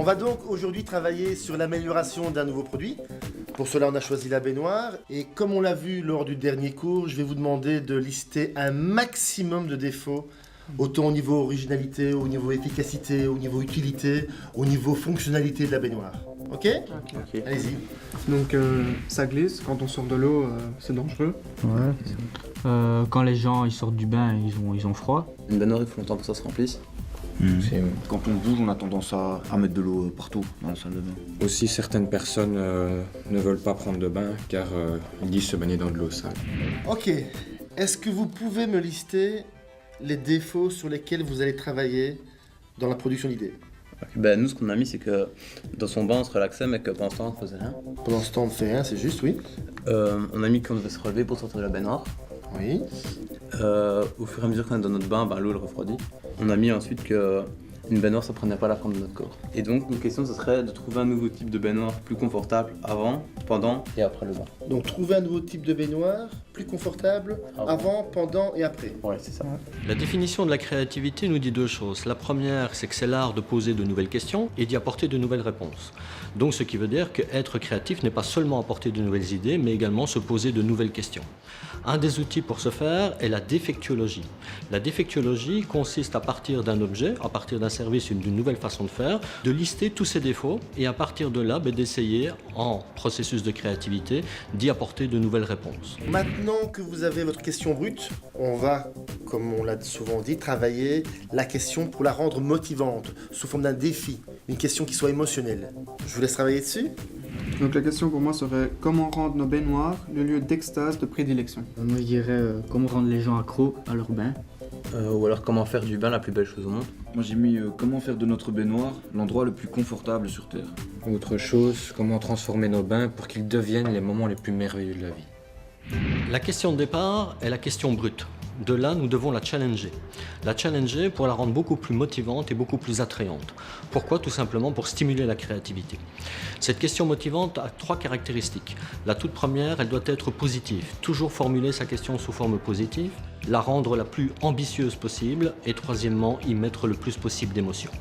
va donc aujourd'hui travailler sur l'amélioration d'un nouveau produit. Pour cela, on a choisi la baignoire. Et comme on l'a vu lors du dernier cours, je vais vous demander de lister un maximum de défauts, autant au niveau originalité, au niveau efficacité, au niveau utilité, au niveau fonctionnalité de la baignoire. Ok? Ok. Allez-y. Donc ça glisse, quand on sort de l'eau, c'est dangereux. Ouais. Quand les gens ils sortent du bain, ils ont froid. Une baignoire, il faut longtemps pour que ça se remplisse. Quand on bouge, on a tendance à mettre de l'eau partout dans la salle de bain. Aussi, certaines personnes ne veulent pas prendre de bain car ils disent se baigner dans de l'eau sale. Ok. Est-ce que vous pouvez me lister les défauts sur lesquels vous allez travailler dans la production d'idées? Ben, nous, ce qu'on a mis, c'est que dans son bain, on se relaxait, mais que pendant ce temps, on faisait rien. Pendant ce temps, on ne fait rien, c'est juste, oui. On a mis qu'on devait se relever pour sortir de la baignoire. Oui. Au fur et à mesure qu'on est dans notre bain, l'eau elle refroidit. On a mis ensuite que une baignoire ça prenait pas la forme de notre corps. Et donc nos questions ce serait de trouver un nouveau type de baignoire plus confortable avant, pendant et après le bain. Donc trouver un nouveau type de baignoire, plus confortable, avant, pendant et après. Ouais, c'est ça. La définition de la créativité nous dit deux choses. La première, c'est que c'est l'art de poser de nouvelles questions et d'y apporter de nouvelles réponses. Donc ce qui veut dire qu'être créatif n'est pas seulement apporter de nouvelles idées, mais également se poser de nouvelles questions. Un des outils pour ce faire est la défectuologie. La défectuologie consiste à partir d'un objet, à partir d'un service, d'une nouvelle façon de faire, de lister tous ses défauts et à partir de là, d'essayer, en processus de créativité, d'y apporter de nouvelles réponses. Maintenant que vous avez votre question brute, on va, comme on l'a souvent dit, travailler la question pour la rendre motivante, sous forme d'un défi, une question qui soit émotionnelle. Je vous laisse travailler dessus. Donc la question pour moi serait comment rendre nos baignoires le lieu d'extase, de prédilection. Moi je dirais comment rendre les gens accros à leur bain. Ou alors comment faire du bain la plus belle chose au monde. Moi j'ai mis comment faire de notre baignoire l'endroit le plus confortable sur Terre. Autre chose, comment transformer nos bains pour qu'ils deviennent les moments les plus merveilleux de la vie. La question de départ est la question brute. De là, nous devons la challenger. La challenger pour la rendre beaucoup plus motivante et beaucoup plus attrayante. Pourquoi? Tout simplement pour stimuler la créativité. Cette question motivante a trois caractéristiques. La toute première, elle doit être positive. Toujours formuler sa question sous forme positive, la rendre la plus ambitieuse possible et troisièmement, y mettre le plus possible d'émotions.